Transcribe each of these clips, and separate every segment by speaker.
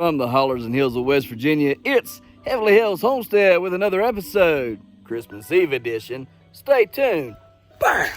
Speaker 1: From the hollers and hills of West Virginia, it's Heavenly Hills Homestead with another episode, Christmas Eve edition. Stay tuned. Bam!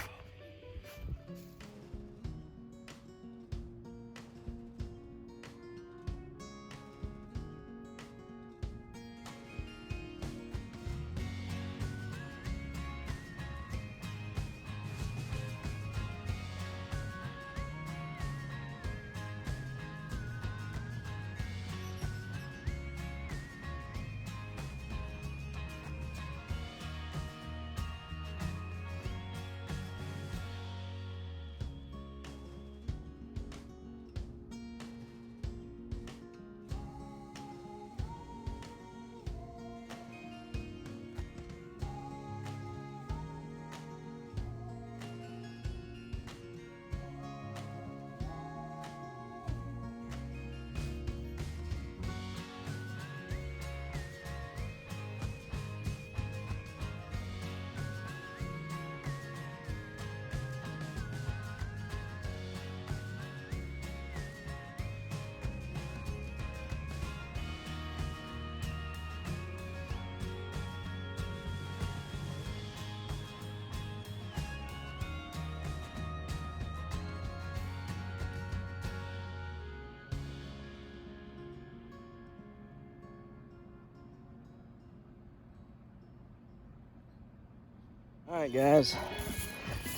Speaker 1: All right, guys,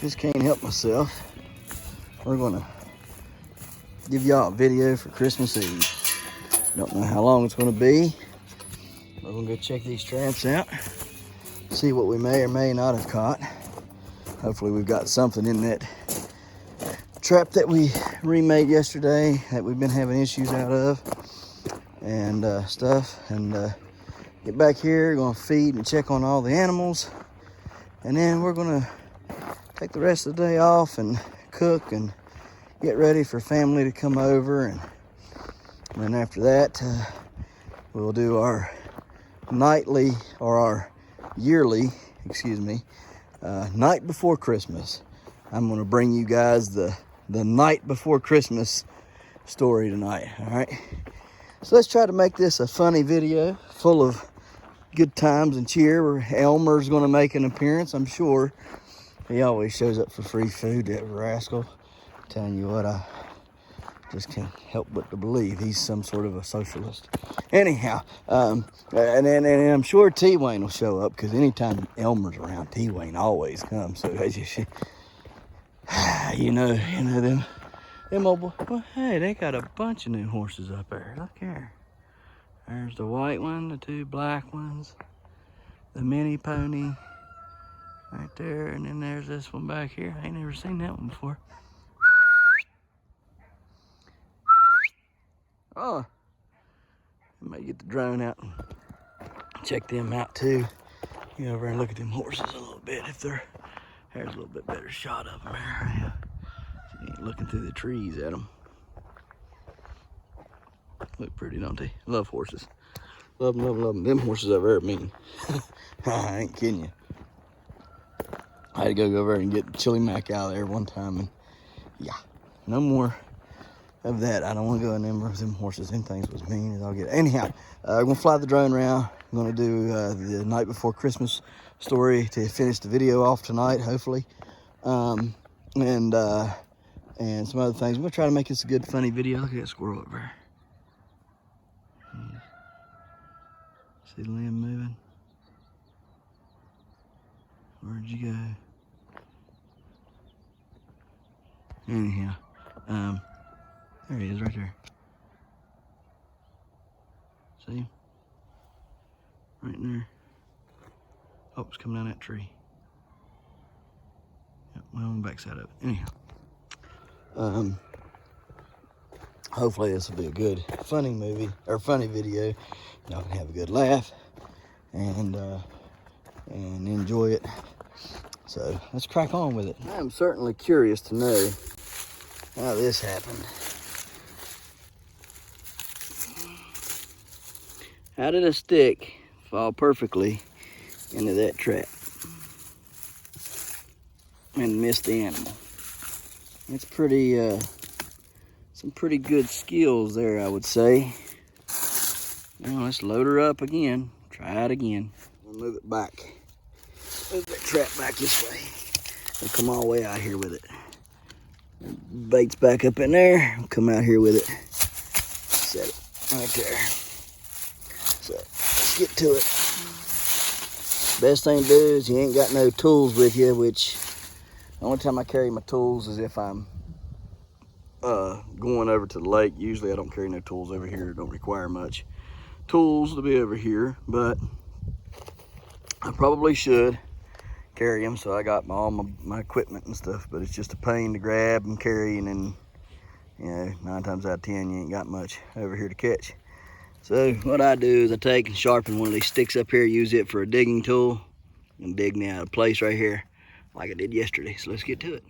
Speaker 1: just can't help myself. We're gonna give y'all a video for Christmas Eve. Don't know how long it's gonna be. We're gonna go check these traps out, see what we may or may not have caught. Hopefully we've got something in that trap that we remade yesterday that we've been having issues out of and stuff. And get back here, gonna feed and check on all the animals. And then we're gonna take the rest of the day off and cook and get ready for family to come over. And then after that, we'll do our nightly, or our yearly, night before Christmas. I'm gonna bring you guys the night before Christmas story tonight, all right? So let's try to make this a funny video full of good times and cheer. Elmer's gonna make an appearance, I'm sure. He always shows up for free food, that rascal. Telling you what, I just can't help but to believe he's some sort of a socialist. Anyhow, and I'm sure T-Wayne will show up, because anytime Elmer's around, T-Wayne always comes. So that's just, you know them old boys. Well, hey, they got a bunch of new horses up there. Look here. There's the white one, the two black ones, the mini pony right there, and then there's this one back here. I ain't never seen that one before. Oh, I might get the drone out and check them out too. Get over and look at them horses a little bit. If there's a little bit better shot of them there. You ain't looking through the trees at them. Look pretty, don't they? Love horses. Love them, love them, love them. Them horses over there mean. I ain't kidding you. I had to go over there and get Chili Mac out of there one time, and yeah, no more of that. I don't want to go in them with them horses. Them things was mean as I'll get. Anyhow, we're gonna fly the drone around. I'm gonna do the night before Christmas story to finish the video off tonight, hopefully, and some other things. I'm gonna try to make this a good, funny video. Look at that squirrel over there. See the limb moving? Where'd you go? Anyhow, there he is right there. See him? Right in there. Oh, it's coming down that tree. Yep, well, on the backside of it. Anyhow, hopefully this will be a good, funny video. Y'all can have a good laugh and enjoy it. So let's crack on with it. I'm certainly curious to know how this happened. How did a stick fall perfectly into that trap and miss the animal? It's pretty, some pretty good skills there, I would say. Now let's load her up again. Try it again. We'll move it back. Move that trap back this way. We'll come all the way out here with it. Bait's back up in there. We'll come out here with it. Set it right there. So let's get to it. Best thing to do is you ain't got no tools with you, which the only time I carry my tools is if I'm going over to the lake. Usually I don't carry no tools over here. Don't require much tools to be over here, but I probably should carry them. So I got all my equipment and stuff, but it's just a pain to grab and carry, and then, you know, 9 times out of 10 you ain't got much over here to catch. So what I do is I take and sharpen one of these sticks up here, use it for a digging tool, and dig me out of place right here like I did yesterday. So let's get to it.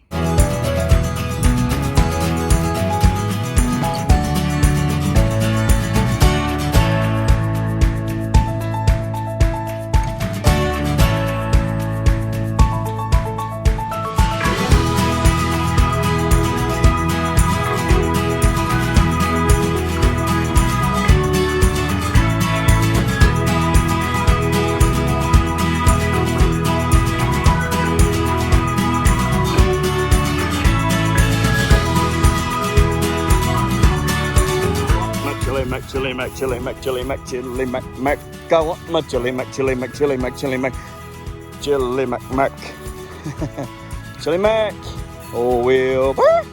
Speaker 1: Chili mac, chili mac, chili mac, mac. I want my chili mac, chili mac, chili mac, chili mac, chili mac, mac. Chili mac. Oh, Wilbur.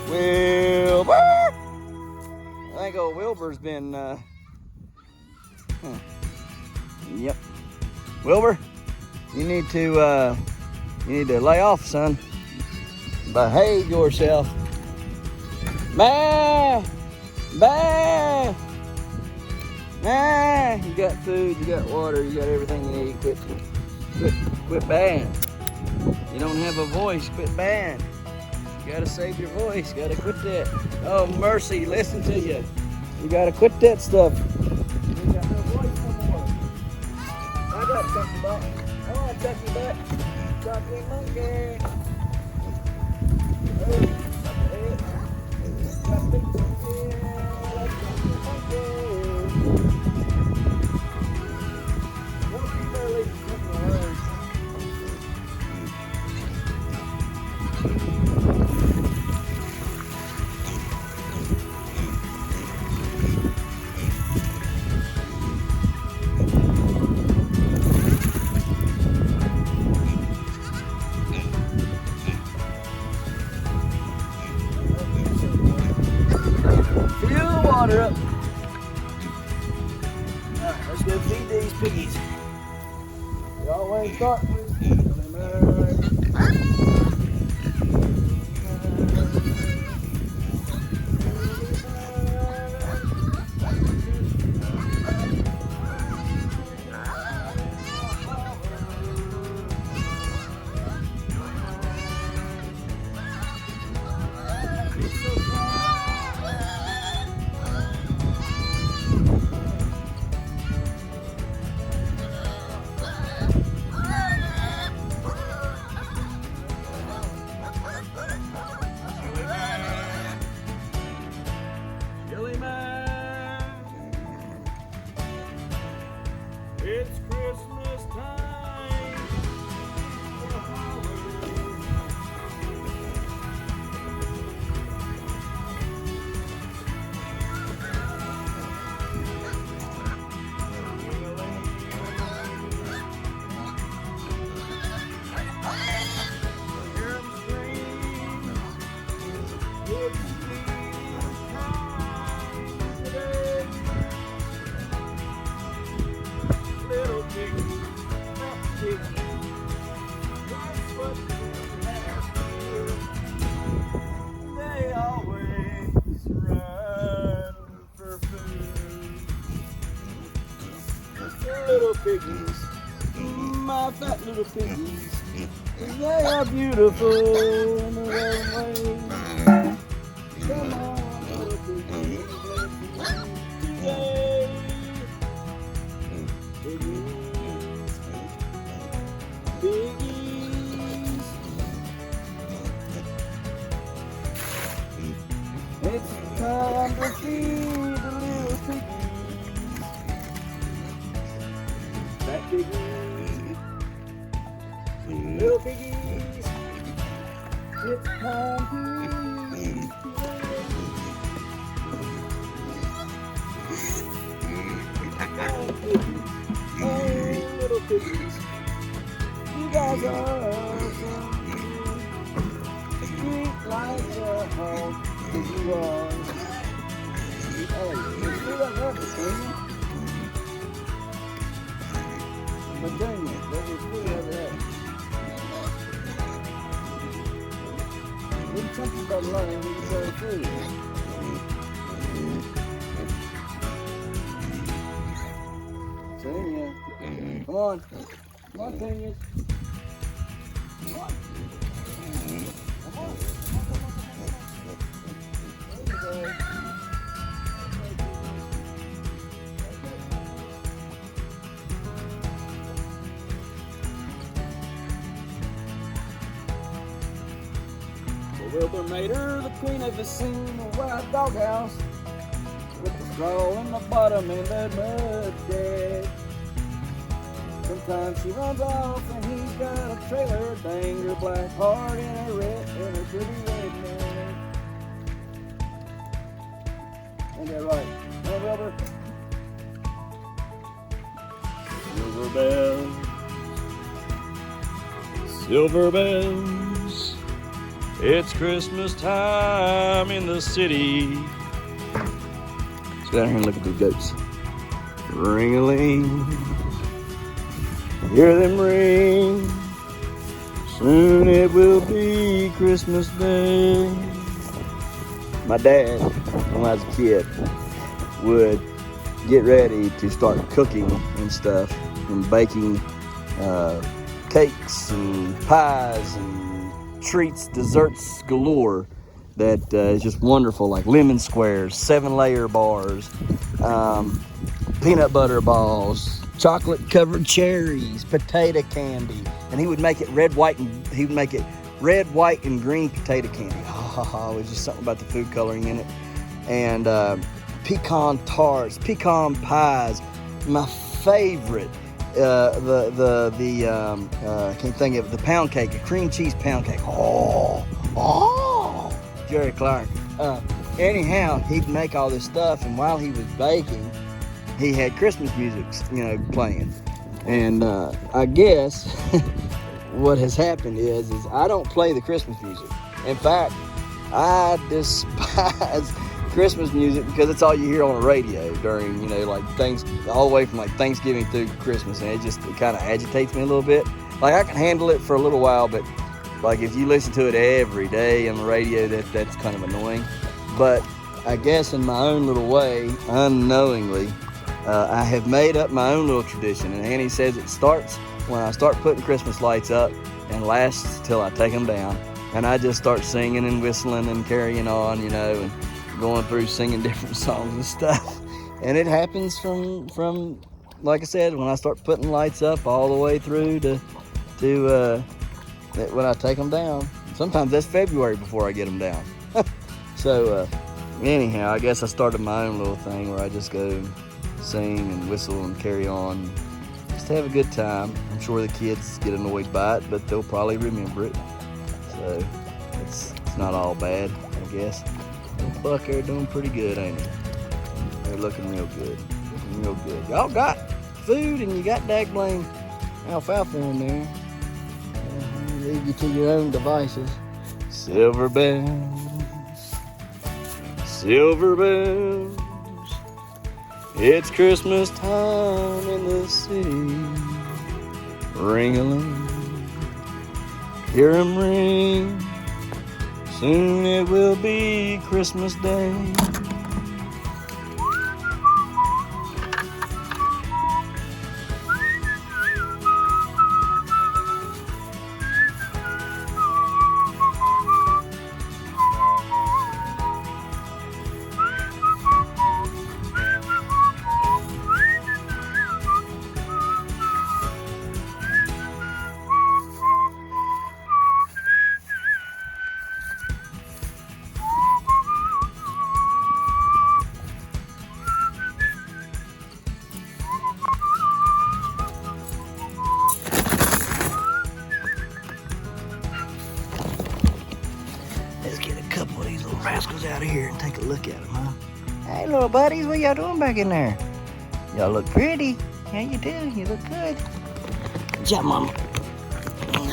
Speaker 1: Wilbur. I think old Wilbur's been, Yep. Wilbur, you need to lay off, son. Behave yourself. Bah! Bah! Nah, you got food, you got water, you got everything you need. Quit bad. You don't have a voice, quit bad. You gotta save your voice, you gotta quit that. Oh, mercy, listen to you. You gotta quit that stuff. You ain't got no voice no more. I got something back. I wanna tuck you back. Chocolate monkey. Oh. Water up. Alright, let's go feed these piggies. We always start with it's Christmas time. They always run for food. Little piggies, my fat little piggies, they are beautiful in their own way. Come on, little piggies, today. Piggies, piggies. It's time to feed the little piggies. Hey, little piggies. You guys are awesome. Street lights are home. You are. Hey, let's do that right between you. Between you. Let's just do that right. When something doesn't learn, we can go through. Tanya. Come on. Come on, Tanya. Come on. Come on. There you go. Wilbur made her the queen of the scene, the white doghouse, with the straw in the bottom and the mud dead. Sometimes she runs off and he's got a trailer, dang her black heart in a red, in a pretty redneck. Ain't that right? Huh, Wilbur? Silver bells, silver bells. It's Christmas time in the city. Let's go down here and look at the goats. Ring-a-ling, hear them ring. Soon it will be Christmas Day. My dad, when I was a kid, would get ready to start cooking and stuff and baking cakes and pies and treats, desserts galore that is just wonderful, like lemon squares, 7-layer bars, peanut butter balls, chocolate covered cherries, potato candy, and he would make it red, white, and green potato candy. It was just something about the food coloring in it. And pecan tarts, pecan pies, my favorite. I can't think of it, the pound cake, a cream cheese pound cake. Jerry Clark. Anyhow, he'd make all this stuff, and while he was baking, he had Christmas music, playing. And I guess what has happened is I don't play the Christmas music. In fact, I despise Christmas music because it's all you hear on the radio during, like things all the way from like Thanksgiving through Christmas, and it kind of agitates me a little bit. Like I can handle it for a little while, but like if you listen to it every day on the radio, that's kind of annoying. But I guess in my own little way, unknowingly, I have made up my own little tradition, and Annie says it starts when I start putting Christmas lights up and lasts till I take them down, and I just start singing and whistling and carrying on, and going through singing different songs and stuff. And it happens from like I said, when I start putting lights up all the way through to when I take them down. Sometimes that's February before I get them down. So anyhow, I guess I started my own little thing where I just go sing and whistle and carry on just to have a good time. I'm sure the kids get annoyed by it, but they'll probably remember it. So it's not all bad, I guess. Buck, they're doing pretty good, ain't they? They're looking real good. Looking real good. Y'all got food and you got daggone alfalfa in there. Leave you to your own devices. Silver bells, silver bells. It's Christmas time in the city. Ring-a-ling, hear 'em ring. Soon it will be Christmas Day. Let's get a couple of these little rascals out of here and take a look at them, huh? Hey, little buddies, what y'all doing back in there? Y'all look pretty. How you doing? You look good. Good job, Mama. Don't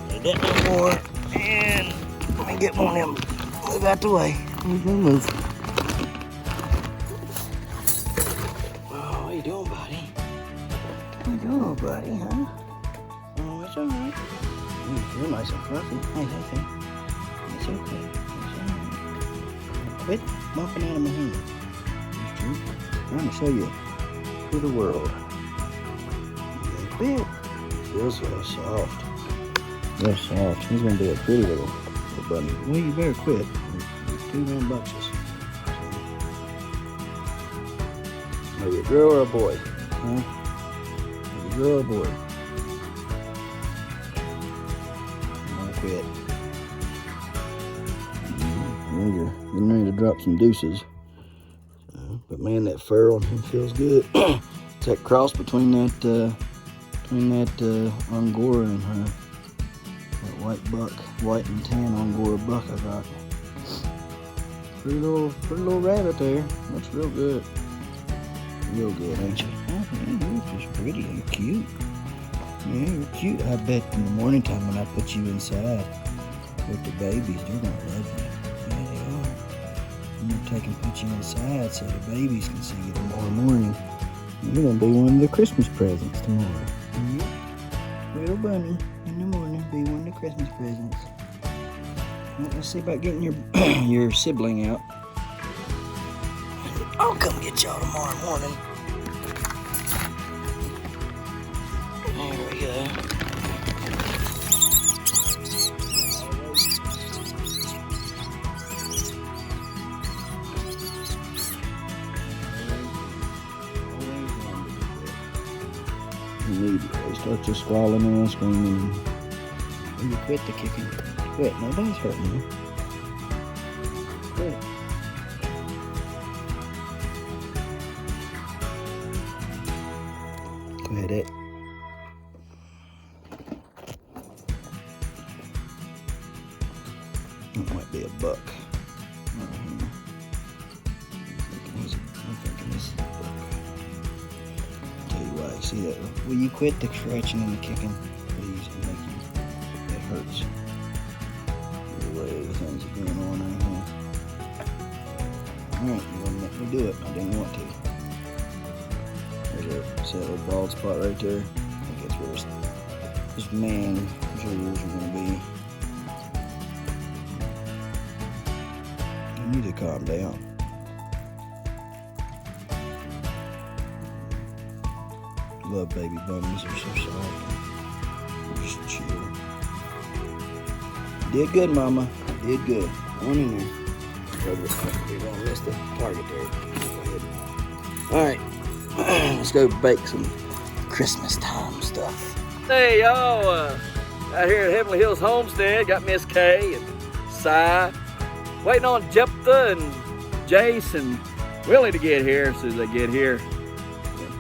Speaker 1: need that no more. And let me get one of them. Move out the way. Move. Oh, how you doing, buddy? How you doing, buddy, huh? Oh, it's all right. You're nice and fluffy. Hey. It's okay. Quit bumping out of my hand. I'm trying to show you to the world. Bit. Feels so soft. Real soft. He's gonna be a pretty little bunny. Well, you better quit. There's 2 rambunctious. Are you a girl or a boy? Huh? Are you a girl or a boy? I'll quit. You're getting ready to drop some deuces. But man, that fur on him feels good. It's that cross between that Angora and her. That white buck, white and tan Angora buck I got. Pretty little rabbit there. Looks real good. Real good, ain't you? Oh, man, you're just pretty and cute. Yeah, you're cute. I bet in the morning time when I put you inside with the babies, they're gonna love you. Yeah, they are. I'm gonna take and put you inside so the babies can see you tomorrow morning. You're gonna be one of the Christmas presents tomorrow. Yeah. Little bunny in the morning, be one of the Christmas presents. Well, let's see about getting your sibling out. I'll come get y'all tomorrow morning. There we go. Immediately start just squalling and screaming. Will you quit the kicking? Quit. Nobody's hurting you. Quit. Quit it. That might be a buck. I'm thinking this is a buck. Tell you what, I see that. Will you quit the scratching and the kicking? Please, that hurts. The way everything's going on right here. Alright, you want to let me do it? I didn't want to. There's a little bald spot right there. I think that's where this man jewels are going to be. You need to calm down. Love baby bunnies, they're so soft. Just chill. Did good, Mama. Did good. One in there. We're gonna miss the target there. Go ahead. Alright. Let's go bake some Christmas time stuff. Hey y'all, out here at Heavenly Hills Homestead, got Miss Kay and Cy. Waiting on Jephthah and Jace and Willie to get here. As soon as they get here,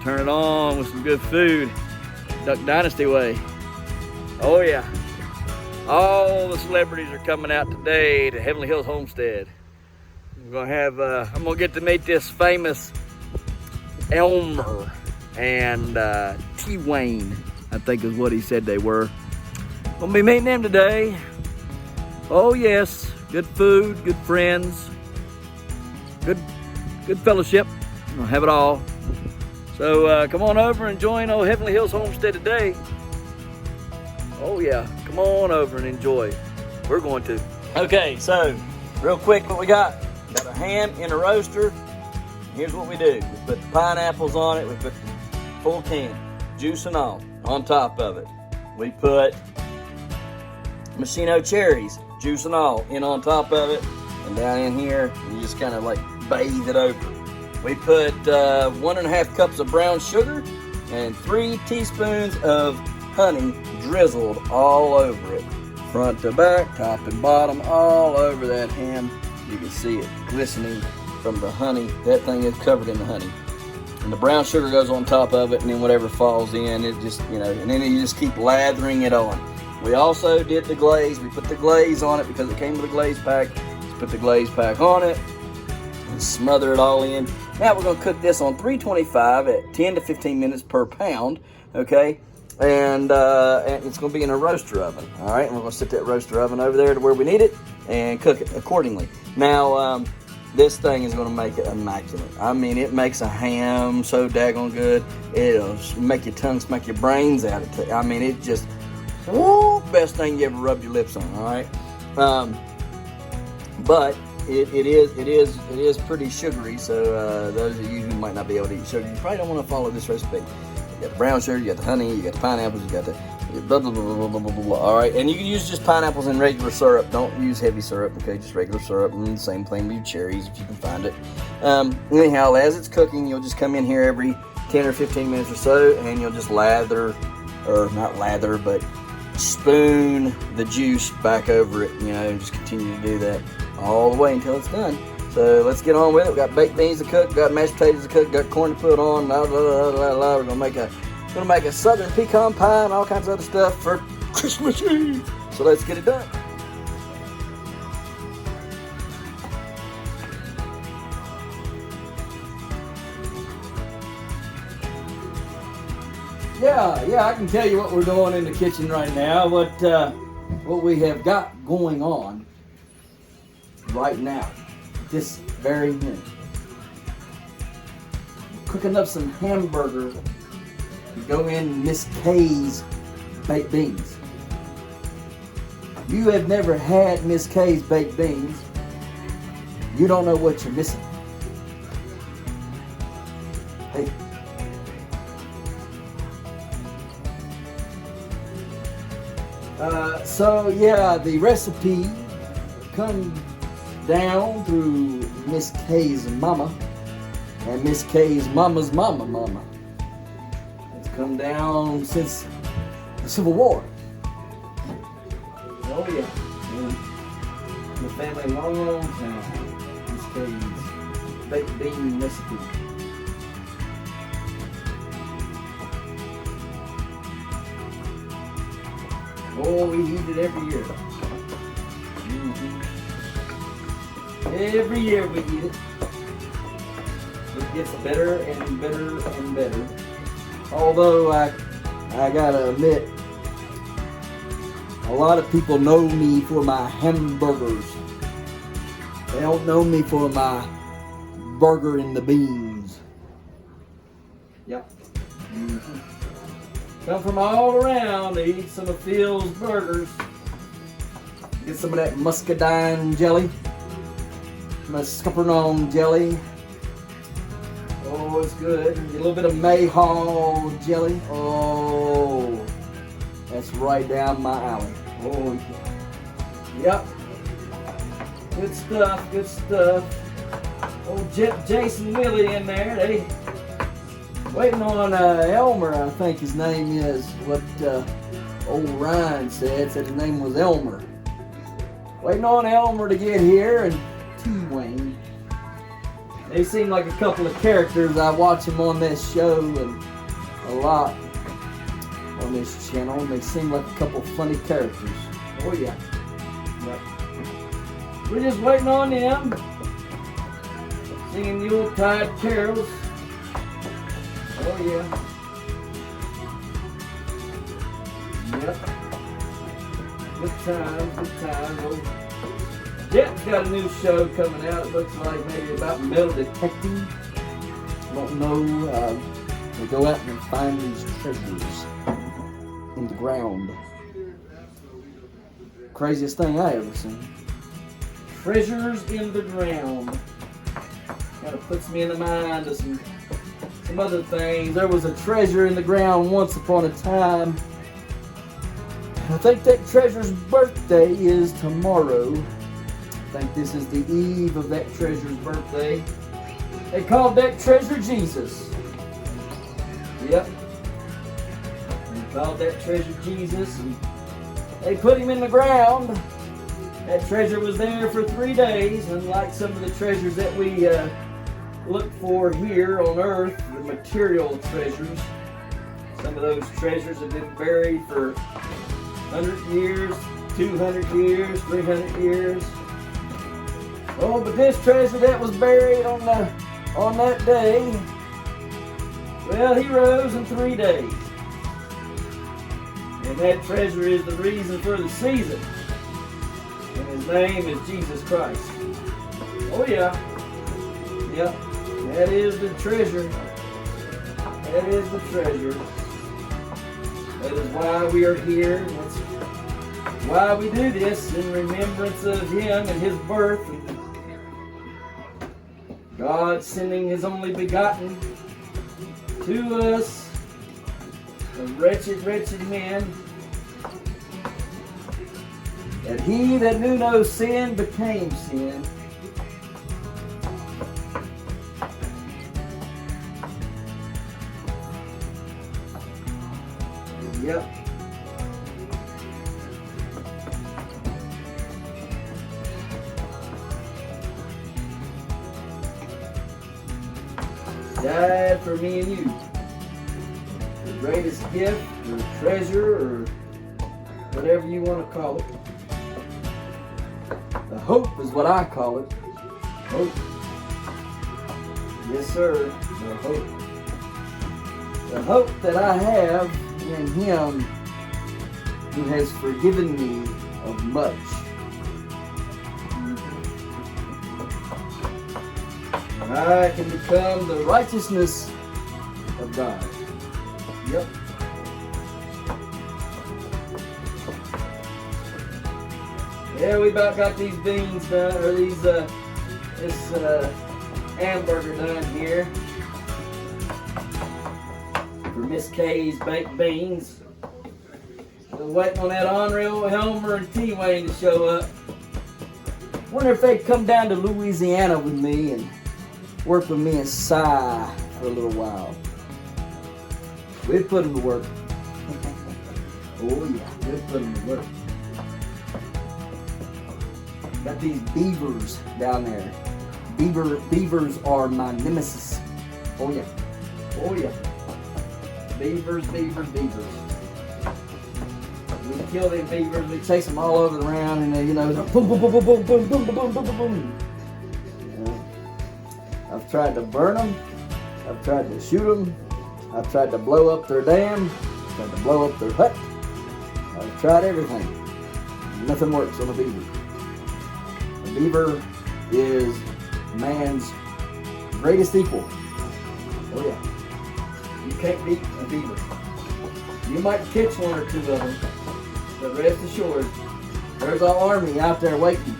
Speaker 1: turn it on with some good food, Duck Dynasty way. Oh yeah, all the celebrities are coming out today to Heavenly Hills Homestead. We're gonna have, I'm gonna get to meet this famous Elmer and T-Wayne, I think is what he said they were. Gonna be meeting them today. Oh yes, good food, good friends, good fellowship. We'll have it all. So come on over and join old Heavenly Hills Homestead today. Oh yeah, come on over and enjoy. We're going to. Okay, so real quick what we got. Got a ham in a roaster. Here's what we do. We put the pineapples on it. We put the full can, juice and all, on top of it. We put machino cherries, juice and all, in on top of it. And down in here, you just kind of like bathe it over. We put 1.5 cups of brown sugar and 3 teaspoons of honey drizzled all over it. Front to back, top and bottom, all over that ham. You can see it glistening from the honey. That thing is covered in the honey. And the brown sugar goes on top of it, and then whatever falls in, it just, you know, and then you just keep lathering it on. We also did the glaze. We put the glaze on it because it came with a glaze pack. Let's put the glaze pack on it. smother it all in. Now we're gonna cook this on 325 at 10 to 15 minutes per pound, okay? And it's gonna be in a roaster oven, all right? And we're gonna set that roaster oven over there to where we need it and cook it accordingly. Now, this thing is gonna make it immaculate. I mean, it makes a ham so daggone good. It'll make your tongue smack your brains out. I mean, it just, woo, best thing you ever rubbed your lips on, all right? But it is pretty sugary, so those of you who might not be able to eat sugar, you probably don't want to follow this recipe. You got the brown sugar, you got the honey, you got the pineapples, you got the blah, blah, blah, blah, blah, blah, blah. All right, and you can use just pineapples and regular syrup. Don't use heavy syrup, okay? Just regular syrup, and the same thing with your cherries if you can find it. Anyhow, as it's cooking, you'll just come in here every 10 or 15 minutes or so, and you'll just lather, or not lather, but spoon the juice back over it, you know, and just continue to do that all the way until it's done. So let's get on with it. We got baked beans to cook, got mashed potatoes to cook, got corn to put on. Blah, blah, blah, blah, blah. We're gonna make a southern pecan pie and all kinds of other stuff for Christmas Eve. So let's get it done. Yeah, I can tell you what we're doing in the kitchen right now. What we have got going on right now, this very minute. Cooking up some hamburger to go in Miss K's baked beans. You have never had Miss K's baked beans. You don't know what you're missing. Hey. So yeah, the recipe comes down through Miss K's mama and Miss K's mama's mama. It's come down since the Civil War. Oh yeah, and the family long time. Miss K's baked bean recipe. Oh, we eat it every year. Every year we eat it. It gets better and better and better. Although I gotta admit, a lot of people know me for my hamburgers. They don't know me for my burger and the beans. Yep. Come from all around to eat some of Phil's burgers. Get some of that muscadine jelly. Mascarpone jelly. Oh, it's good. A little bit of Mayhaw jelly. Oh, that's right down my alley. Oh, yep. Good stuff, good stuff. Oh, Jason Willie in there. They waiting on Elmer, I think his name is. What old Ryan said his name was Elmer. Waiting on Elmer to get here, and T-Wayne. They seem like a couple of characters. I watch them on this show and a lot on this channel, and they seem like a couple funny characters. Oh yeah. But we're just waiting on them, singing Yuletide carols. Oh yeah. Yep. Good times, good times. Oh. Jet's got a new show coming out. It looks like maybe about metal detecting. Don't know. They go out and find these treasures in the ground. Craziest thing I ever seen. Treasures in the ground. Kind of puts me in the mind of some other things. There was a treasure in the ground once upon a time. I think that treasure's birthday is tomorrow. I think this is the eve of that treasure's birthday. They called that treasure Jesus. Yep. They called that treasure Jesus, and they put him in the ground. That treasure was there for 3 days, unlike some of the treasures that we look for here on earth, the material treasures. Some of those treasures have been buried for 100 years, 200 years, 300 years. Oh, but this treasure that was buried on that day, well, he rose in 3 days. And that treasure is the reason for the season. And his name is Jesus Christ. Oh yeah. Yep. That is the treasure. That is the treasure. That is why we are here. That's why we do this, in remembrance of him and his birth. God sending his only begotten to us, a wretched, wretched men, that he that knew no sin became sin. Yep. Died for me and you. The greatest gift or treasure or whatever you want to call it. The hope is what I call it. Hope. Yes, sir. The hope. The hope that I have in him who has forgiven me of much. I can become the righteousness of God. Yep. Yeah, we about got these beans done, or this hamburger done here for Miss Kay's baked beans. Still waiting on that honorable Elmer and T-Wayne to show up. Wonder if they'd come down to Louisiana with me and work with me and Cy for a little while. We'd put them to work. Oh yeah, we'd put them to work. Got these beavers down there. Beavers are my nemesis. Oh yeah. Oh yeah. Beavers. We kill them beavers, we chase them all over around, and you know, boom, boom, boom, boom, boom, boom, boom, boom, boom, boom, boom. I've tried to burn them. I've tried to shoot them. I've tried to blow up their dam. I've tried to blow up their hut. I've tried everything. Nothing works on a beaver. A beaver is man's greatest equal. Oh yeah. You can't beat a beaver. You might catch one or two of them, but rest assured, there's an army out there waiting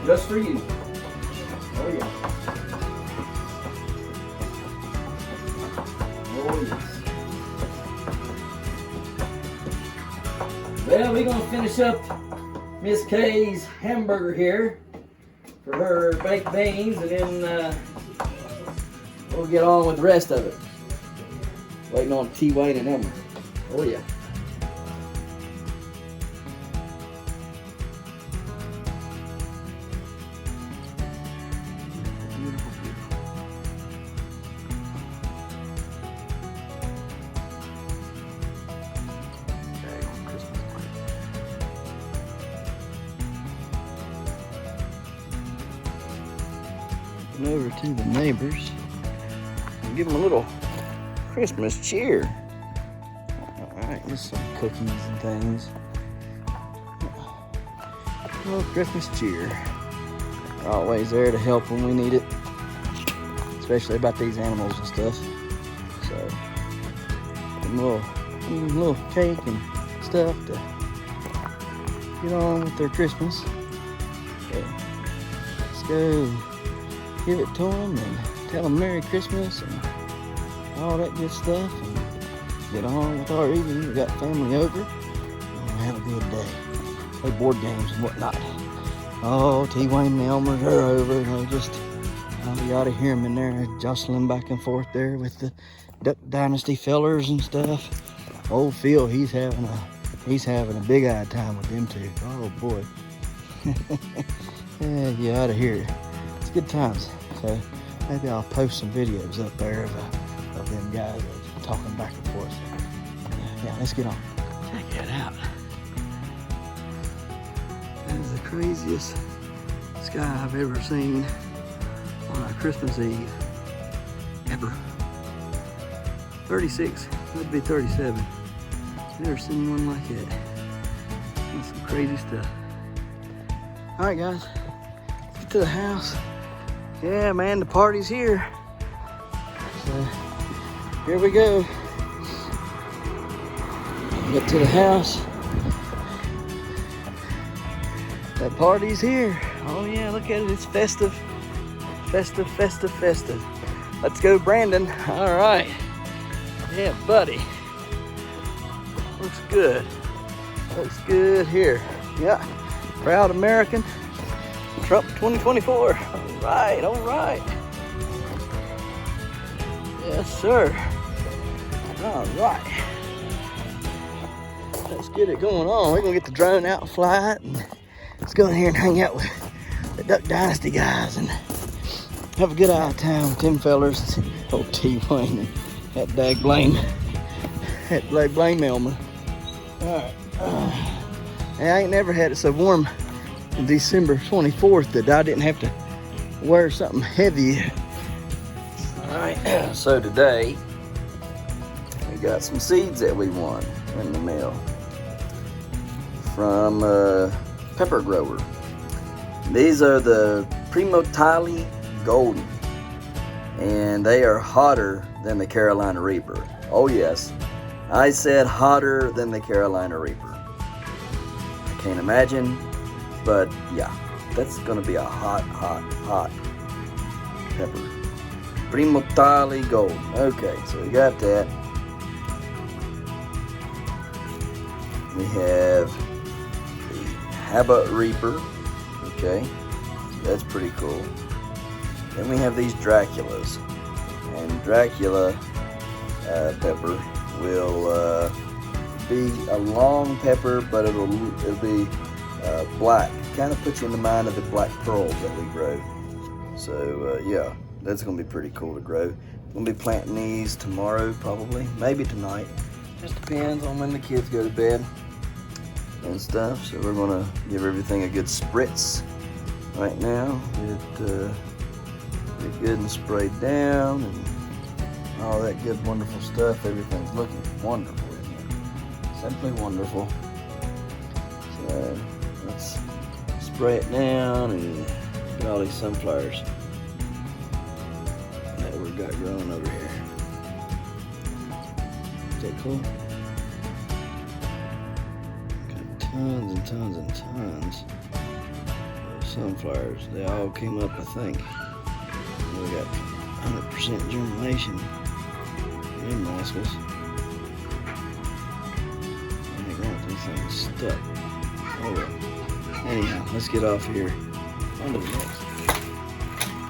Speaker 1: just for you. Oh yeah. Oh yes. Well, we're gonna finish up Miss Kay's hamburger here for her baked beans, and then we'll get on with the rest of it. Waiting on T-Wayne and Elmer. Oh yeah. Over to the neighbors and give them a little Christmas cheer. Alright, just some cookies and things. A little Christmas cheer. We're always there to help when we need it, especially about these animals and stuff. So, a little cake and stuff to get on with their Christmas. So, let's go give it to them and tell them Merry Christmas and all that good stuff, and get on with our evening. We got family over, and we'll have a good day. Play board games and whatnot. Oh, T-Wayne and Elmer, they're over, and they just, you ought to hear them in there jostling back and forth there with the Duck Dynasty fellers and stuff. Old Phil, he's having a big-eyed time with them two. Oh boy. Yeah, you ought to hear it. It's good times. So maybe I'll post some videos up there of them guys talking back and forth. Yeah, let's get on. Check it out. That is the craziest sky I've ever seen on a Christmas Eve. Ever. 36, that'd be 37. Never seen one like that. That's some crazy stuff. All right, guys, let's get to the house. Yeah, man, the party's here. So, here we go. Get to the house. The party's here. Oh yeah, look at it, it's festive. Festive, festive, festive. Let's go, Brandon. All right. Yeah, buddy. Looks good. Looks good here. Yeah, proud American. Trump 2024. All right, all right. Yes, sir. All right. Let's get it going on. We're gonna get the drone out and fly it, and let's go in here and hang out with the Duck Dynasty guys and have a good eye time with them fellers. Old T-Wayne and that dag blame Elmer. Alright. I ain't never had it so warm on December 24th that I didn't have to wear something heavy. Alright, so today we got some seeds that we won in the mail from Pepper Grower. These are the Primo Tali Golden, and they are hotter than the Carolina Reaper. Oh yes, I said hotter than the Carolina Reaper. I can't imagine, but yeah, that's gonna be a hot, hot, hot pepper. Primo Tali Gold. Okay, so we got that. We have the Habba Reaper. Okay, that's pretty cool. Then we have these Draculas, and Dracula pepper will be a long pepper, but it'll be black. Kind of puts you in the mind of the black pearls that we grow. So yeah, that's gonna be pretty cool to grow. I'm gonna be planting these tomorrow, probably, maybe tonight. Just depends on when the kids go to bed and stuff. So we're gonna give everything a good spritz right now. Get good and sprayed down and all that good, wonderful stuff. Everything's looking wonderful in here. Simply wonderful. So let's spray it down and get all these sunflowers that we've got growing over here. Is that cool? Got tons and tons and tons of sunflowers. They all came up, I think. We got 100% germination in rascals. I think one of these things stuck. Oh well. Anyhow, let's get off here. On to the next.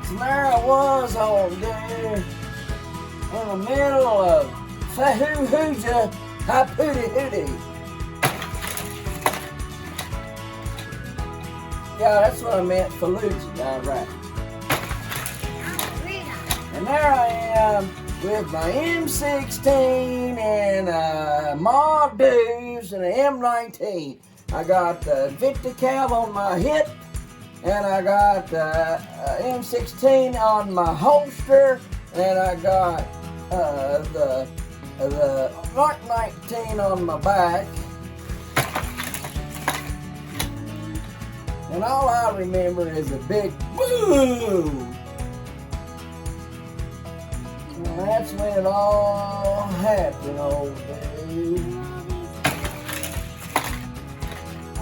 Speaker 1: So there I was all day in the middle of Fahoo-Hooja, Hi-Pooty-Hooty. Yeah, that's what I meant, Fallujah, down right. And there I am with my M16 and Mod Deuce and an M19. I got the Victor Cal on my hip, and I got M16 on my holster, and I got the Mark 19 on my back. And all I remember is a big boom. And that's when it all happened, old dude.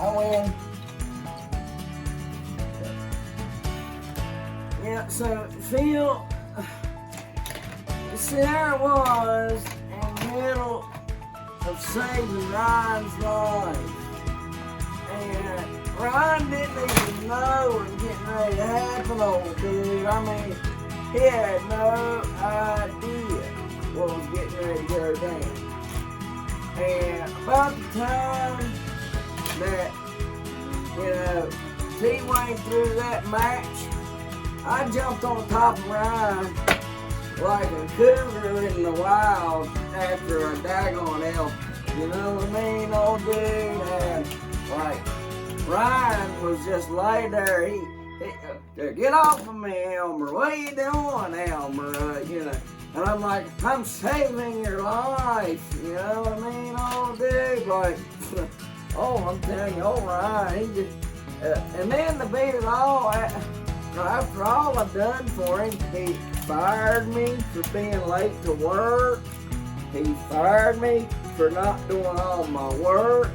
Speaker 1: I win. Yeah, so Phil, see, there it was in the middle of saving Ryan's life. And Ryan didn't even know what was getting ready to happen, old dude. I mean, he had no idea what was getting ready to go down. And about the time that, T-Wayne threw that match, I jumped on top of Ryan like a cougar in the wild after a daggone elk. You know what I mean, old dude? And like, Ryan was just laid there. Get off of me, Elmer. What are you doing, Elmer? You know, and I'm like, I'm saving your life. You know what I mean? Oh, dude, like, oh, I'm telling you, all right. He just, and then to beat it all, after all I've done for him, he fired me for being late to work. He fired me for not doing all my work.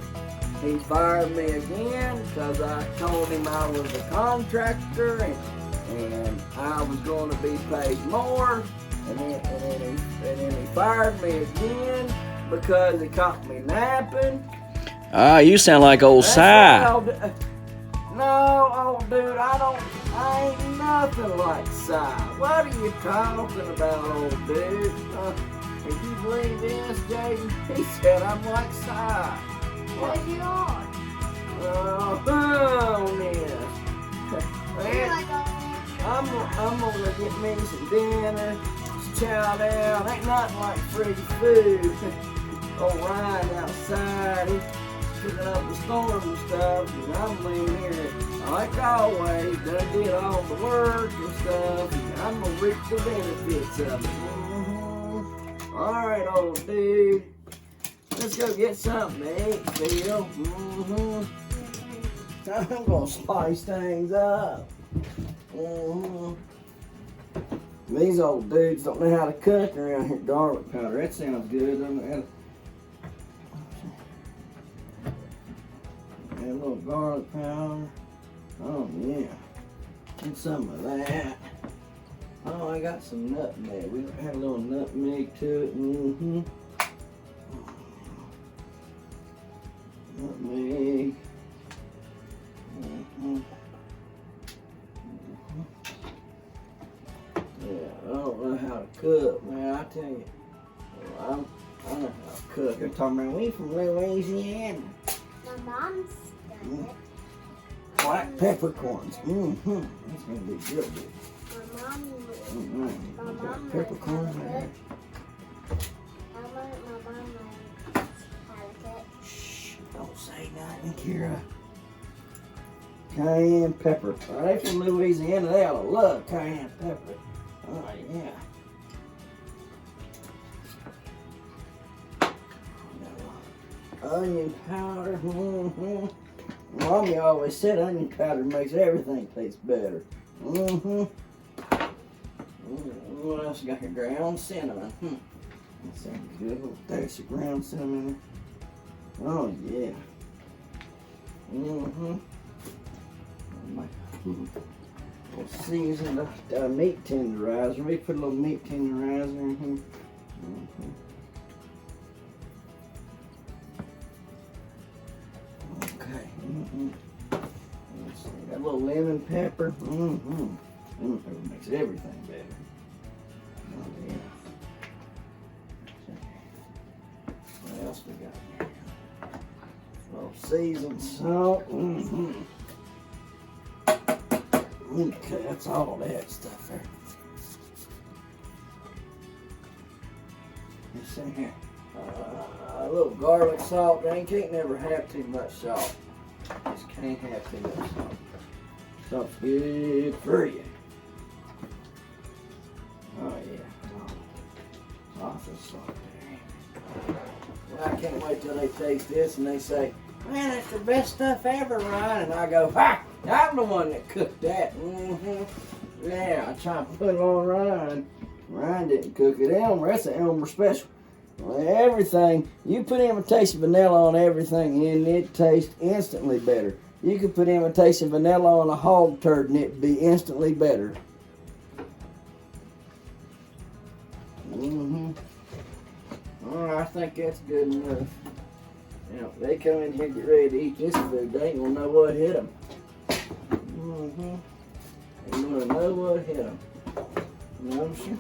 Speaker 1: He fired me again because I told him I was a contractor and I was going to be paid more. And then he fired me again because he caught me napping.
Speaker 2: Ah, you sound like old Si.
Speaker 1: No, old dude, I ain't nothing like Si. What are you talking about, old dude? If you believe this, Jaden, he said I'm like Si.
Speaker 3: What you are?
Speaker 1: Oh, yes. I'm gonna get me some dinner, chow down. Ain't nothing like free food. Old Ryan outside, he's picking up the storm and stuff, and I'm laying here like always. Done did all the work and stuff, and I'm gonna reap the benefits of it. All right, old dude. Let's go get something to eat, Phil. I'm gonna spice things up. These old dudes don't know how to cook around here. Garlic powder, that sounds good, doesn't it? Add a little garlic powder. Oh yeah, and some of that. Oh, I got some nutmeg. We had a little nutmeg to it. Nutmeg. Yeah, I don't know how to cook, man. I tell you, I know how to cook. They're talking about we from Louisiana.
Speaker 3: My mom's done it.
Speaker 1: Black peppercorns. That's gonna be good.
Speaker 3: My mom
Speaker 1: Peppercorns.
Speaker 3: my mom knows how to cook.
Speaker 1: Shh, don't say nothing, Kira. Cayenne pepper. They from Louisiana, they ought to love cayenne pepper. Oh, yeah. Onion powder. Mommy always said onion powder makes everything taste better. What else you got here? Ground cinnamon. That sounds good. A little dash of ground cinnamon. Oh, yeah. We'll season the meat tenderizer. We put a little meat tenderizer in here. Okay. Let's see. Got a little lemon pepper. Lemon pepper makes everything better. Oh yeah. What else we got here? A little seasoned salt. Okay, that's all that stuff there. Let's see here. A little garlic salt. You can't never have too much salt. Just can't have too much salt. Salt's good for you. Oh yeah. Lots of salt there. Well, I can't wait till they taste this and they say, man, that's the best stuff ever, Ryan. And I go, ha! I'm the one that cooked that. Yeah, I try to put it on Ryan. Ryan didn't cook it. Elmer, that's an Elmer special. Well, everything, you put imitation vanilla on everything and it tastes instantly better. You could put imitation vanilla on a hog turd and it'd be instantly better. Alright, I think that's good enough. Now, if they come in here and get ready to eat this food, they ain't gonna know what hit them. They ain't gonna know what hit them. You know what I'm saying?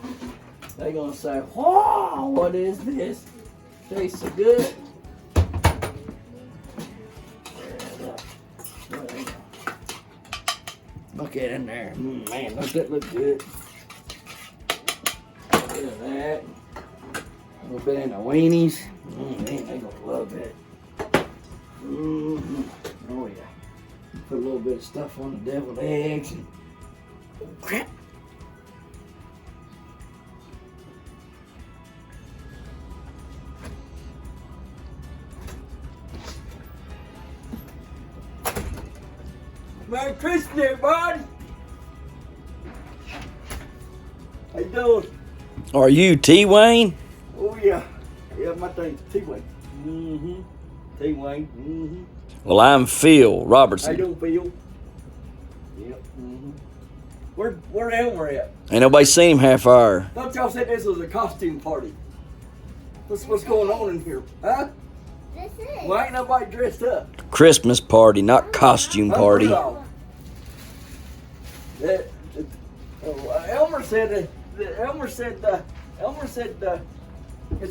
Speaker 1: They gonna say, whoa, what is this? Tastes so good. Look at it in there. Man, does that look good? Look at that. A little bit in the weenies. Man, they gonna love that. Oh yeah. Put a little bit of stuff on the deviled eggs and crap. Merry Christmas, everybody! How you doing?
Speaker 2: Are you T-Wayne?
Speaker 1: Oh yeah. Yeah, my name's T-Wayne. Mm-hmm. T-Wayne. Mm-hmm.
Speaker 2: Well, I'm Phil
Speaker 1: How
Speaker 2: Robertson.
Speaker 1: you doing, Phil? Yep. Mm-hmm. Where Elmer at?
Speaker 2: Ain't nobody seen him half hour.
Speaker 1: Thought y'all said this was a costume party. What's going on in here? Huh?
Speaker 3: This is.
Speaker 1: Why ain't nobody dressed up?
Speaker 2: Christmas party, not costume party.
Speaker 1: Elmer said it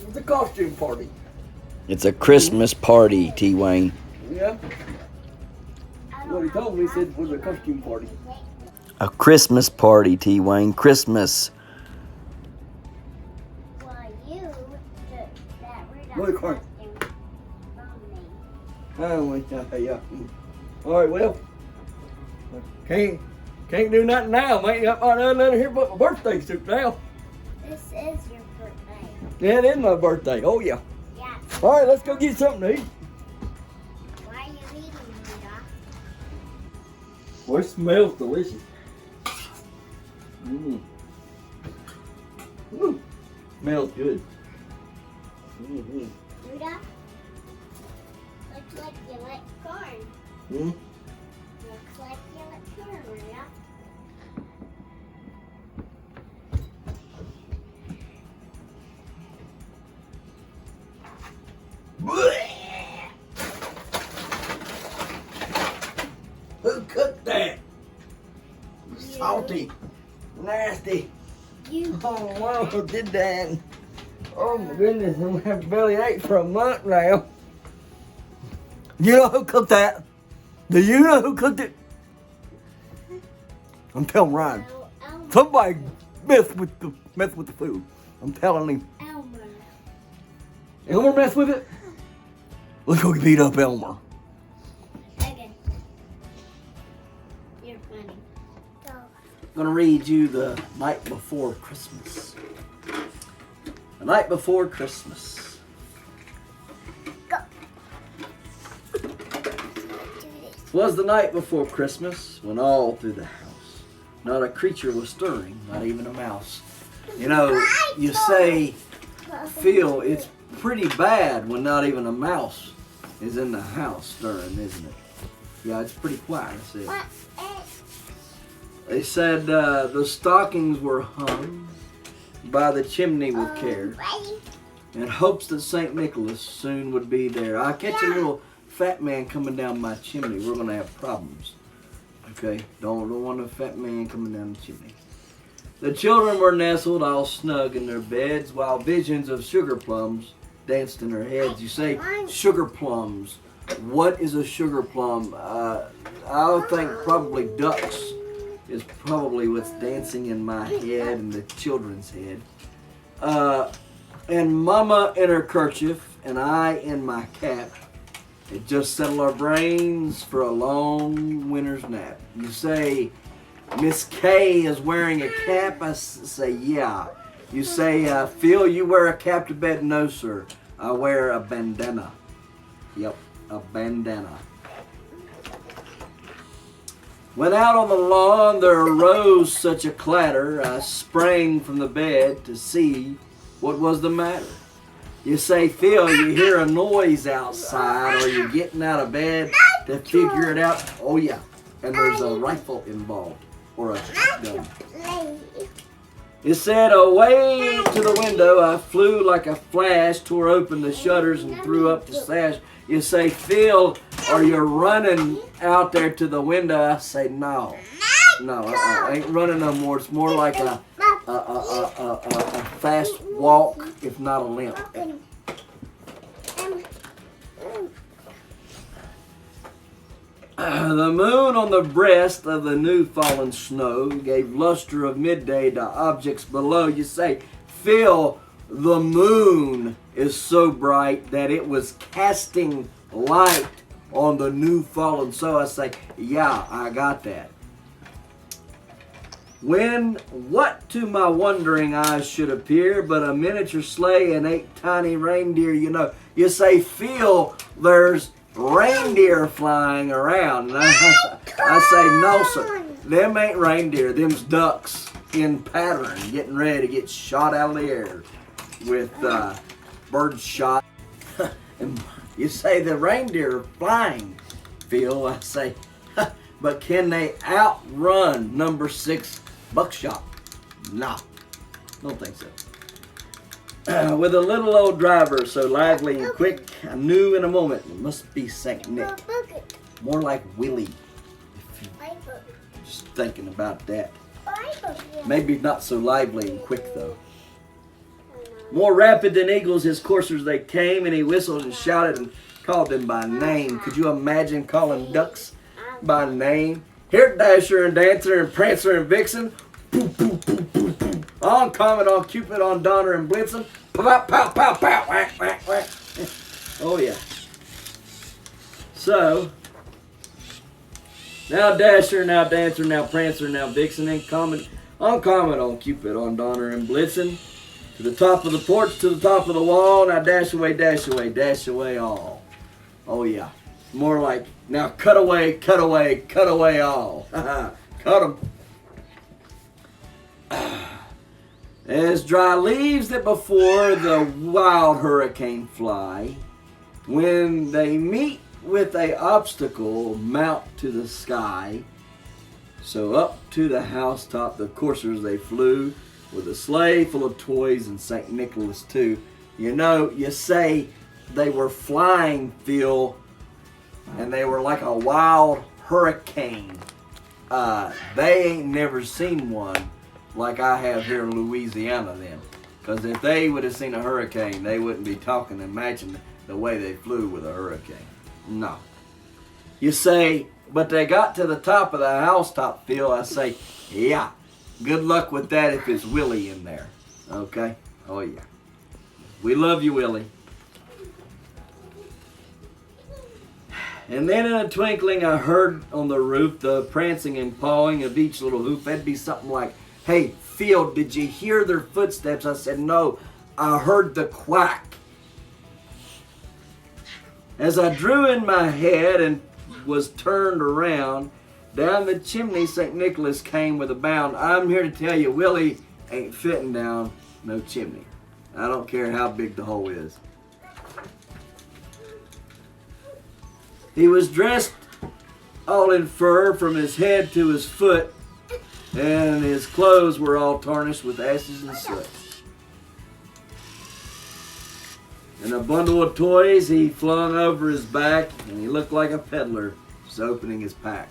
Speaker 1: was a costume party.
Speaker 2: It's a Christmas party, T-Wayne.
Speaker 1: Yeah. What he told me, he said it was a costume party.
Speaker 2: A Christmas party, T-Wayne. Christmas.
Speaker 3: Well, you took that rid
Speaker 1: What,
Speaker 3: of
Speaker 1: Carl?
Speaker 3: costume from me.
Speaker 1: Oh, yeah. All right, well, can't do nothing now. Ain't got nothing here but my birthday suit now.
Speaker 3: This is your birthday.
Speaker 1: Yeah, it is my birthday. Oh yeah.
Speaker 3: Yeah.
Speaker 1: All right, let's go get something to eat.
Speaker 3: Why are you eating, Rudolph?
Speaker 1: Well, it smells delicious. Mmm. Mmm. Smells good. Mm-hmm.
Speaker 3: Rudolph? Looks like you like corn.
Speaker 1: Hmm?
Speaker 3: Looks like you like corn, Rudolph.
Speaker 1: Who cooked that? Salty. Nasty.
Speaker 3: You.
Speaker 1: Oh, wow, who did that? Oh my goodness, I'm gonna have bellyache for a month now. You know who cooked that? Do you know who cooked it? I'm telling Ryan.
Speaker 3: Elmer.
Speaker 1: Somebody messed with the food. I'm telling him.
Speaker 3: Elmer.
Speaker 1: Elmer messed with it? Let's go beat up Elmer.
Speaker 3: Okay. You're funny. Go.
Speaker 1: I'm gonna read you the night before Christmas. The night before Christmas.
Speaker 3: Go.
Speaker 1: Was the night before Christmas when all through the house not a creature was stirring, not even a mouse. You know, you say, Phil, it's pretty bad when not even a mouse is in the house stirring, isn't it? Yeah, it's pretty quiet, I said.
Speaker 3: What?
Speaker 1: They said the stockings were hung by the chimney with care
Speaker 3: Ready?
Speaker 1: in hopes that St. Nicholas soon would be there. I catch a little fat man coming down my chimney, we're gonna have problems. Okay, don't want a fat man coming down the chimney. The children were nestled all snug in their beds while visions of sugar plums danced in their heads. You say sugar plums. What is a sugar plum? I would think probably ducks is probably what's dancing in my head and the children's head. And Mama in her kerchief and I in my cap. It just settled our brains for a long winter's nap. You say, Miss K is wearing a cap? I say, yeah. You say, Phil, you wear a cap to bed? No, sir. I wear a bandana. Yep, a bandana. When out on the lawn there arose such a clatter, I sprang from the bed to see what was the matter. You say, Phil, you hear a noise outside, or you're getting out of bed to figure it out. Oh yeah, and there's a rifle involved, or a shotgun. You said, away to the window, I flew like a flash, tore open the shutters and threw up the sash. You say, Phil, are you running out there to the window? I say, no, I ain't running no more. It's more like a fast walk, if not a limp. The moon on the breast of the new fallen snow gave luster of midday to objects below. You say, Phil, the moon is so bright that it was casting light
Speaker 2: on the new fallen sow. I say, yeah, I got that. When what to my wondering eyes should appear but a miniature sleigh and 8 tiny reindeer, you say, Phil, there's reindeer flying around. And I say, no, sir. Them ain't reindeer. Them's ducks in pattern, getting ready to get shot out of the air with bird shot. And you say the reindeer are flying, Phil. I say, but can they outrun number 6 buckshot? No, don't think so. With a little old driver so lively and quick, I knew in a moment it must be Saint Nick. More like Willie. Just thinking about that. Maybe not so lively and quick though. More rapid than eagles, his coursers they came, and he whistled and shouted and called them by name. Could you imagine calling ducks by name? Here, Dasher and Dancer and Prancer and Vixen. Pooh, pooh, pooh, pooh, pooh. On Comet, on Cupid, on Donner and Blitzen. Pow, pow, pow, pow, whack, whack, whack. Oh yeah. So, now Dasher, now Dancer, now Prancer, now Vixen, and Comet, on Cupid, on Donner and Blitzen. To the top of the porch, to the top of the wall. Now dash away all. Oh yeah. More like, now cut away all. Cut 'em. As dry leaves that before the wild hurricane fly, when they meet with a obstacle, mount to the sky. So up to the housetop the coursers they flew, with a sleigh full of toys and St. Nicholas too. You say they were flying, Phil, and they were like a wild hurricane. They ain't never seen one like I have here in Louisiana then. Because if they would have seen a hurricane, they wouldn't be talking and matching the way they flew with a hurricane. No. You say, but they got to the top of the housetop, Phil. I say, yeah. Good luck with that if it's Willie in there. Okay? Oh, yeah. We love you, Willie. And then in a twinkling, I heard on the roof the prancing and pawing of each little hoof. That'd be something like, hey, Phil, did you hear their footsteps? I said, no, I heard the quack. As I drew in my head and was turned around, down the chimney St. Nicholas came with a bound. I'm here to tell you, Willie ain't fitting down no chimney. I don't care how big the hole is. He was dressed all in fur from his head to his foot, and his clothes were all tarnished with ashes and soot. And a bundle of toys he flung over his back, and he looked like a peddler just opening his pack.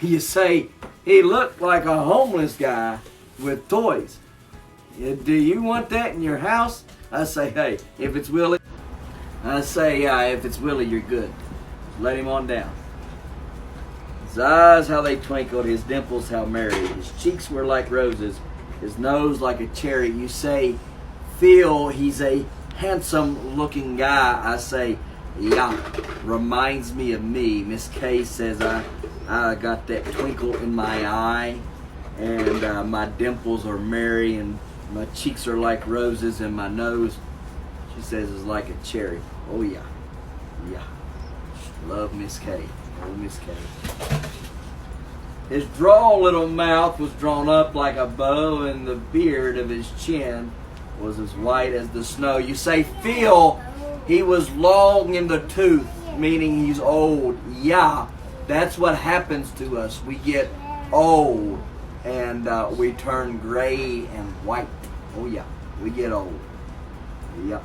Speaker 2: You say, he looked like a homeless guy with toys. Do you want that in your house? I say, hey, if it's Willie, if it's Willie, you're good. Let him on down. His eyes, how they twinkled, his dimples, how merry. His cheeks were like roses, his nose like a cherry. You say, Phil, he's a handsome looking guy. I say, yeah, reminds me of me. Miss Kay says I got that twinkle in my eye, and my dimples are merry, and my cheeks are like roses, and my nose, she says, is like a cherry. Oh yeah, yeah. Love Miss Kay. Oh, Miss Kay. His droll little mouth was drawn up like a bow, and the beard of his chin was as white as the snow. You say, Phil, he was long in the tooth, meaning he's old. Yeah, that's what happens to us. We get old, and we turn gray and white. Oh yeah, we get old. Yep.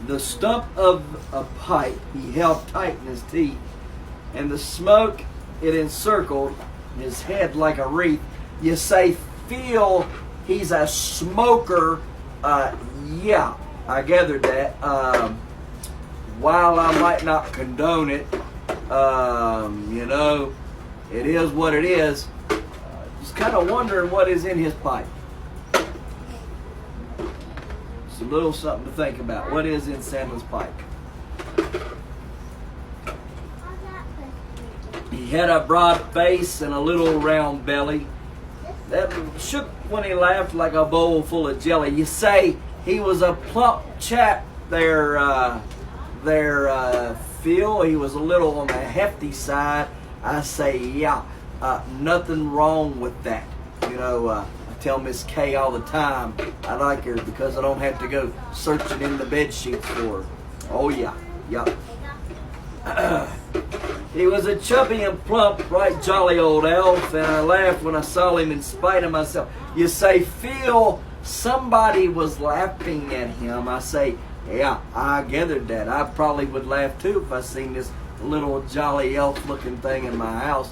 Speaker 2: The stump of a pipe he held tight in his teeth, and the smoke it encircled his head like a wreath. You say, Phil, he's a smoker. Yeah, I gathered that. While I might not condone it, it is what it is. Just kind of wondering what is in his pipe. a little something to think about. What is in Santa's pipe? He had a broad face and a little round belly that shook when he laughed like a bowl full of jelly. You say he was a plump chap there, Phil. He was a little on the hefty side. I say, yeah, nothing wrong with that. You know, I tell Miss Kay all the time I like her because I don't have to go searching in the bed sheets for her. Oh yeah, yeah. He was a chubby and plump, right jolly old elf, and I laughed when I saw him in spite of myself. You say, Phil, somebody was laughing at him. I say, yeah, I gathered that. I probably would laugh too if I seen this little jolly elf looking thing in my house.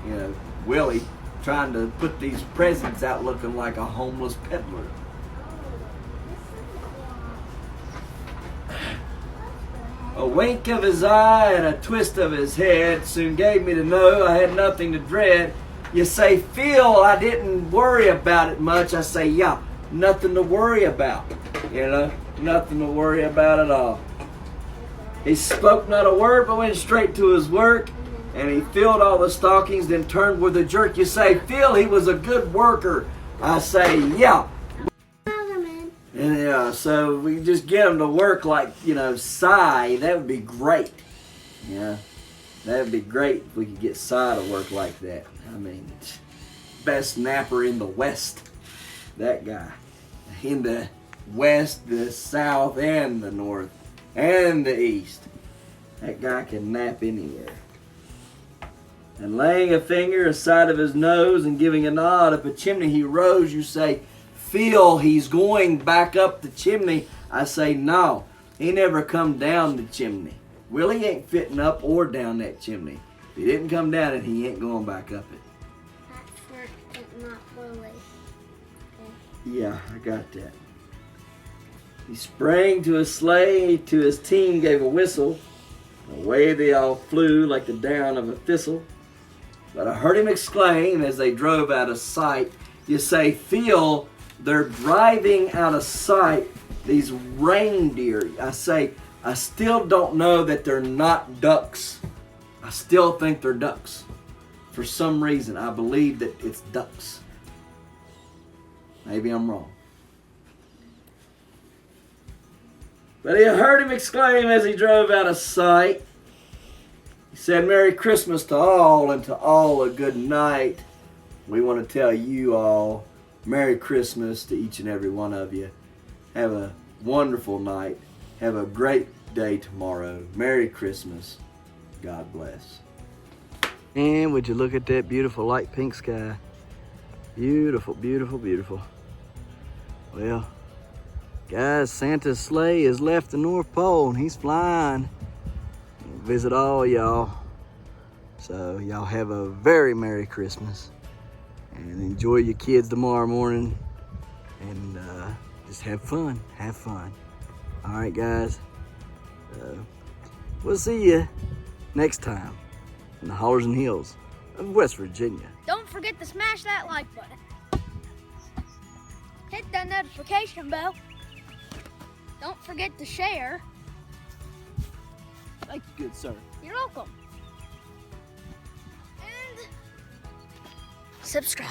Speaker 2: You know, Willie trying to put these presents out looking like a homeless peddler. A wink of his eye and a twist of his head soon gave me to know I had nothing to dread. You say, Phil, I didn't worry about it much. I say, yeah, nothing to worry about. You know, nothing to worry about at all. He spoke not a word but went straight to his work, and he filled all the stockings, then turned with a jerk. You say, Phil, he was a good worker. I say, yeah. And yeah, so we just get him to work like, you know, Cy. That would be great. Yeah, that would be great if we could get Cy to work like that. I mean, best napper in the West. That guy. In the West, the South, and the North, and the East. That guy can nap anywhere. And laying a finger aside of his nose and giving a nod up a chimney he rose, you say, Phil, he's going back up the chimney. I say, no, he never come down the chimney. Willie ain't fitting up or down that chimney. If he didn't come down it, he ain't going back up it.
Speaker 3: That's for not Willie. Okay.
Speaker 2: Yeah, I got that. He sprang to his sleigh, to his team gave a whistle. Away they all flew like the down of a thistle. But I heard him exclaim as they drove out of sight. You say, Phil, they're driving out of sight, these reindeer. I say, I still don't know that they're not ducks. I still think they're ducks. For some reason, I believe that it's ducks. Maybe I'm wrong. But I heard him exclaim as he drove out of sight. He said, Merry Christmas to all, and to all a good night. We want to tell you all Merry Christmas to each and every one of you. Have a wonderful night. Have a great day tomorrow. Merry Christmas. God bless.
Speaker 1: And would you look at that beautiful light pink sky? Beautiful, beautiful, beautiful. Well, guys, Santa's sleigh has left the North Pole and he's flying. He'll visit all y'all. So y'all have a very Merry Christmas. And enjoy your kids tomorrow morning. And just have fun. Have fun. All right, guys. We'll see you next time in the hollers and hills of West Virginia.
Speaker 4: Don't forget to smash that like button. Hit that notification bell. Don't forget to share.
Speaker 1: Thank you, good sir.
Speaker 4: You're welcome. And subscribe.